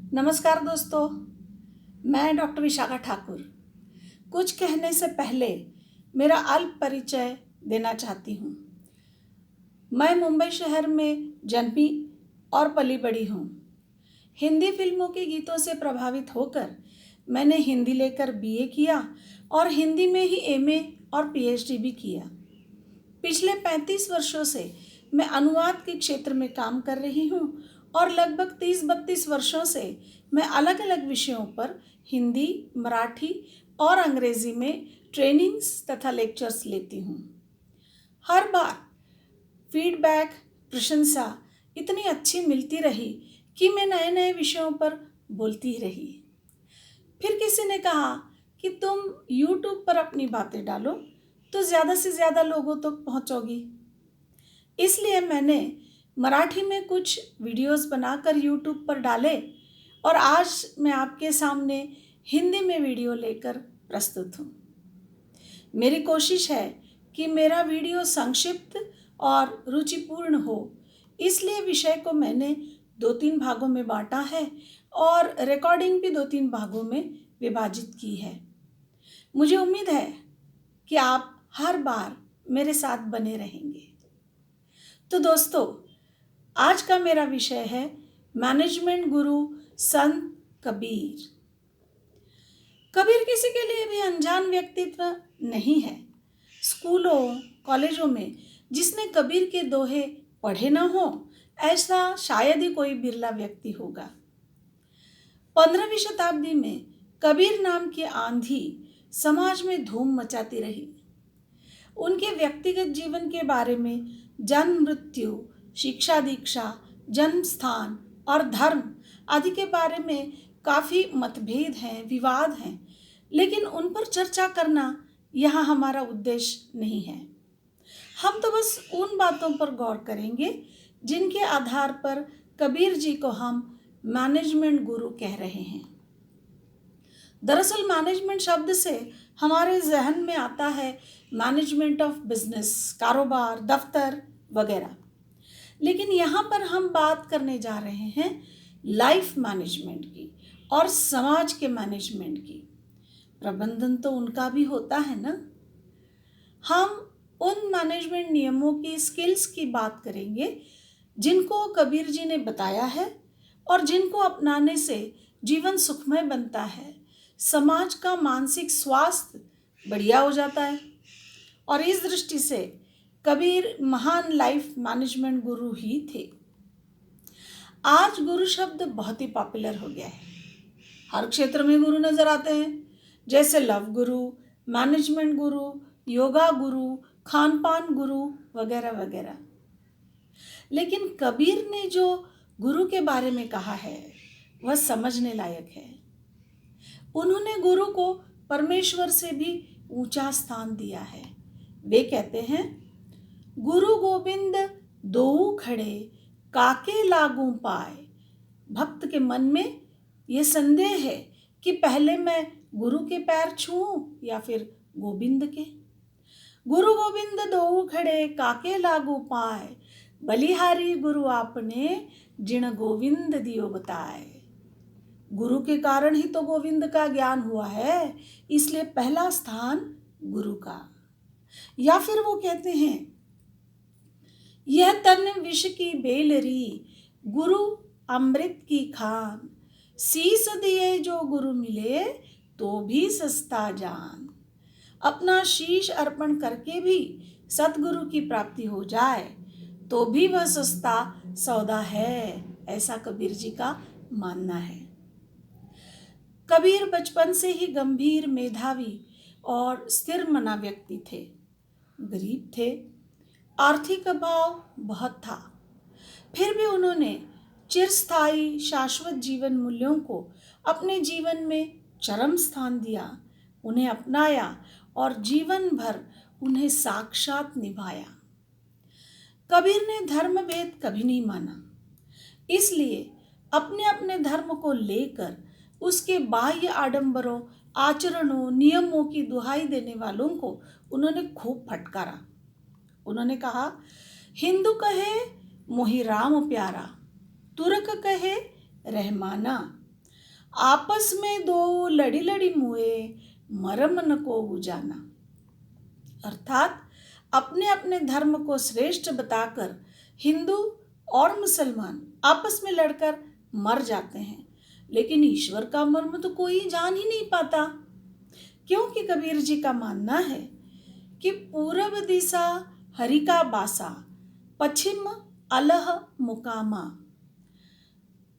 नमस्कार दोस्तों, मैं डॉक्टर विशाखा ठाकुर कुछ कहने से पहले मेरा अल्प परिचय देना चाहती हूँ। मैं मुंबई शहर में जन्मी और पली बड़ी हूँ। हिंदी फिल्मों के गीतों से प्रभावित होकर मैंने हिंदी लेकर बीए किया और हिंदी में ही एमए और पीएचडी भी किया। पिछले 35 वर्षों से मैं अनुवाद के क्षेत्र में काम कर रही हूँ और लगभग 30-32 वर्षों से मैं अलग अलग विषयों पर हिंदी, मराठी और अंग्रेजी में ट्रेनिंग्स तथा लेक्चर्स लेती हूँ। हर बार फीडबैक, प्रशंसा इतनी अच्छी मिलती रही कि मैं नए नए विषयों पर बोलती ही रही। फिर किसी ने कहा कि तुम YouTube पर अपनी बातें डालो तो ज़्यादा से ज़्यादा लोगों तक पहुँचोगी। इसलिए मैंने मराठी में कुछ वीडियोस बनाकर YouTube पर डाले और आज मैं आपके सामने हिंदी में वीडियो लेकर प्रस्तुत हूँ। मेरी कोशिश है कि मेरा वीडियो संक्षिप्त और रुचिपूर्ण हो, इसलिए विषय को मैंने 2-3 भागों में बांटा है और रिकॉर्डिंग भी 2-3 भागों में विभाजित की है। मुझे उम्मीद है कि आप हर बार मेरे साथ बने रहेंगे। तो दोस्तों, आज का मेरा विषय है मैनेजमेंट गुरु संत कबीर। कबीर किसी के लिए भी अनजान व्यक्तित्व नहीं है। स्कूलों, कॉलेजों में जिसने कबीर के दोहे पढ़े न हो, ऐसा शायद ही कोई बिरला व्यक्ति होगा। 15वीं शताब्दी में कबीर नाम की आंधी समाज में धूम मचाती रही। उनके व्यक्तिगत जीवन के बारे में जन्म मृत्यु, शिक्षा दीक्षा, जन्म स्थान और धर्म आदि के बारे में काफ़ी मतभेद हैं, विवाद हैं, लेकिन उन पर चर्चा करना यहाँ हमारा उद्देश्य नहीं है। हम तो बस उन बातों पर गौर करेंगे जिनके आधार पर कबीर जी को हम मैनेजमेंट गुरु कह रहे हैं। दरअसल मैनेजमेंट शब्द से हमारे जहन में आता है मैनेजमेंट ऑफ बिजनेस, कारोबार, दफ्तर वगैरह, लेकिन यहाँ पर हम बात करने जा रहे हैं लाइफ मैनेजमेंट की और समाज के मैनेजमेंट की। प्रबंधन तो उनका भी होता है ना। हम उन मैनेजमेंट नियमों की, स्किल्स की बात करेंगे जिनको कबीर जी ने बताया है और जिनको अपनाने से जीवन सुखमय बनता है, समाज का मानसिक स्वास्थ्य बढ़िया हो जाता है। और इस दृष्टि से कबीर महान लाइफ मैनेजमेंट गुरु ही थे। आज गुरु शब्द बहुत ही पॉपुलर हो गया है। हर क्षेत्र में गुरु नजर आते हैं, जैसे लव गुरु, मैनेजमेंट गुरु, योगा गुरु, खान पान गुरु वगैरह वगैरह। लेकिन कबीर ने जो गुरु के बारे में कहा है वह समझने लायक है। उन्होंने गुरु को परमेश्वर से भी ऊंचा स्थान दिया है। वे कहते हैं, गुरु गोविंद दोऊ खड़े काके लागू पाए। भक्त के मन में ये संदेह है कि पहले मैं गुरु के पैर छूऊं या फिर गोविंद के। गुरु गोविंद दोऊ खड़े काके लागू पाए, बलिहारी गुरु आपने जिण गोविंद दियो बताए। गुरु के कारण ही तो गोविंद का ज्ञान हुआ है, इसलिए पहला स्थान गुरु का। या फिर वो कहते हैं, यह तन विष की बेलरी, गुरु अमृत की खान। शीस दिए जो गुरु मिले, तो भी सस्ता जान। अपना शीश अर्पण करके भी सतगुरु की प्राप्ति हो जाए तो भी वह सस्ता सौदा है, ऐसा कबीर जी का मानना है। कबीर बचपन से ही गंभीर, मेधावी और स्थिर मना व्यक्ति थे। गरीब थे, आर्थिक अभाव बहुत था, फिर भी उन्होंने चिरस्थायी शाश्वत जीवन मूल्यों को अपने जीवन में चरम स्थान दिया, उन्हें अपनाया और जीवन भर उन्हें साक्षात निभाया। कबीर ने धर्म भेद कभी नहीं माना, इसलिए अपने अपने धर्म को लेकर उसके बाह्य आडंबरों, आचरणों, नियमों की दुहाई देने वालों को उन्होंने खूब फटकारा। उन्होंने कहा, हिंदू कहे मोहि राम प्यारा, तुर्क कहे रहमाना, आपस में दो लड़ी लड़ी मुए, मरम न को जाना। अर्थात अपने अपने धर्म को श्रेष्ठ बताकर हिंदू और मुसलमान आपस में लड़कर मर जाते हैं, लेकिन ईश्वर का मर्म तो कोई जान ही नहीं पाता। क्योंकि कबीर जी का मानना है कि पूरब दिशा हरि का बासा, पश्चिम अलह मुकामा,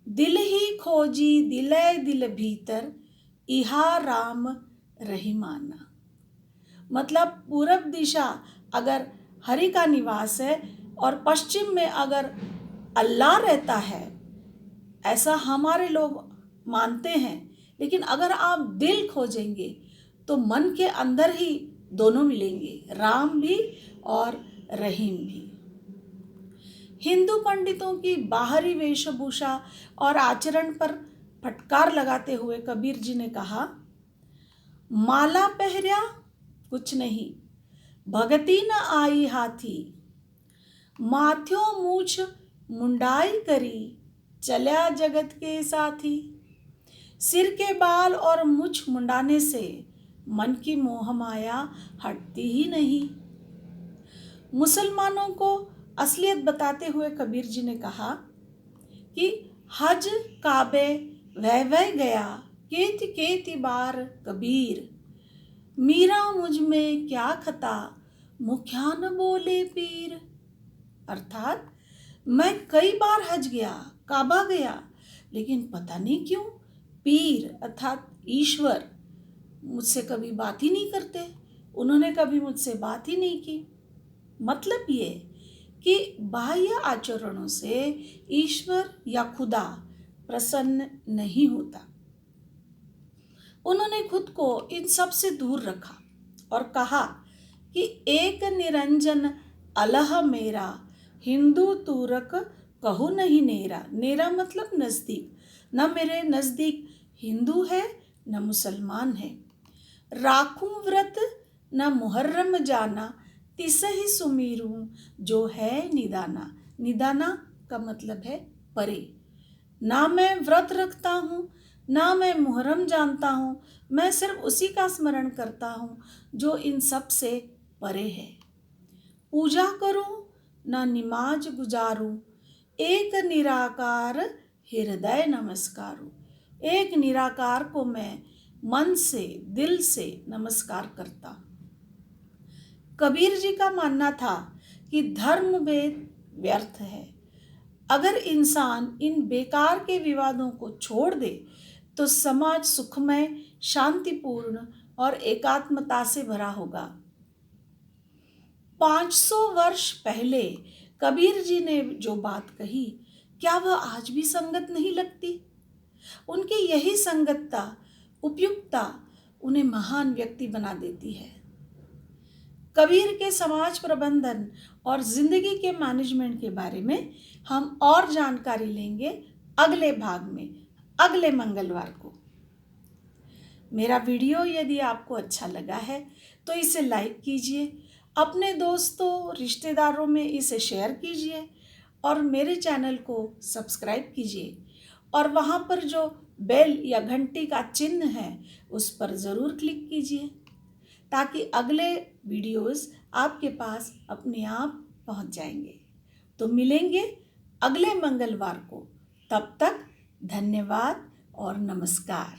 दिल ही खोजी दिले दिल भीतर, इहा राम रहीमाना। मतलब पूरब दिशा अगर हरि का निवास है और पश्चिम में अगर अल्लाह रहता है, ऐसा हमारे लोग मानते हैं। लेकिन अगर आप दिल खोजेंगे तो मन के अंदर ही दोनों मिलेंगे, राम भी और रहीम भी। हिंदू पंडितों की बाहरी वेशभूषा और आचरण पर फटकार लगाते हुए कबीर जी ने कहा, माला पहरिया कुछ नहीं, भगती न आई हाथी, माथ्यों मूछ मुंडाई करी, चल्या जगत के साथी। सिर के बाल और मुछ मुंडाने से मन की मोह माया हटती ही नहीं। मुसलमानों को असलियत बताते हुए कबीर जी ने कहा कि हज काबे वह गया, केति केति बार कबीर, मीरा मुझ में क्या खता, मुखिया न बोले पीर। अर्थात मैं कई बार हज गया, काबा गया, लेकिन पता नहीं क्यों पीर अर्थात ईश्वर मुझसे कभी बात ही नहीं करते, उन्होंने कभी मुझसे बात ही नहीं की। मतलब ये कि बाह्य आचरणों से ईश्वर या खुदा प्रसन्न नहीं होता। उन्होंने खुद को इन सब से दूर रखा और कहा कि एक निरंजन अलह मेरा, हिंदू तुरक कहू नहीं नेरा। नेरा मतलब नज़दीक, न मेरे नज़दीक हिंदू है न मुसलमान है। राखूं व्रत न मुहर्रम जाना, तिसहि सुमीरूं जो है निदाना। निदाना का मतलब है परे। ना मैं व्रत रखता हूँ, ना मैं मुहर्रम जानता हूँ, मैं सिर्फ उसी का स्मरण करता हूँ जो इन सब से परे है। पूजा करूँ ना निमाज गुजारूँ, एक निराकार हृदय नमस्कारूँ। एक निराकार को मैं मन से दिल से नमस्कार करता हूँ। कबीर जी का मानना था कि धर्म भेद व्यर्थ है। अगर इंसान इन बेकार के विवादों को छोड़ दे तो समाज सुखमय, शांतिपूर्ण और एकात्मता से भरा होगा। 500 वर्ष पहले कबीर जी ने जो बात कही, क्या वह आज भी संगत नहीं लगती? उनकी यही संगतता, उपयुक्तता उन्हें महान व्यक्ति बना देती है। कबीर के समाज प्रबंधन और जिंदगी के मैनेजमेंट के बारे में हम और जानकारी लेंगे अगले भाग में, अगले मंगलवार को। मेरा वीडियो यदि आपको अच्छा लगा है तो इसे लाइक कीजिए, अपने दोस्तों रिश्तेदारों में इसे शेयर कीजिए और मेरे चैनल को सब्सक्राइब कीजिए और वहाँ पर जो बेल या घंटी का चिन्ह है उस पर ज़रूर क्लिक कीजिए ताकि अगले वीडियोस आपके पास अपने आप पहुँच जाएंगे। तो मिलेंगे अगले मंगलवार को, तब तक धन्यवाद और नमस्कार।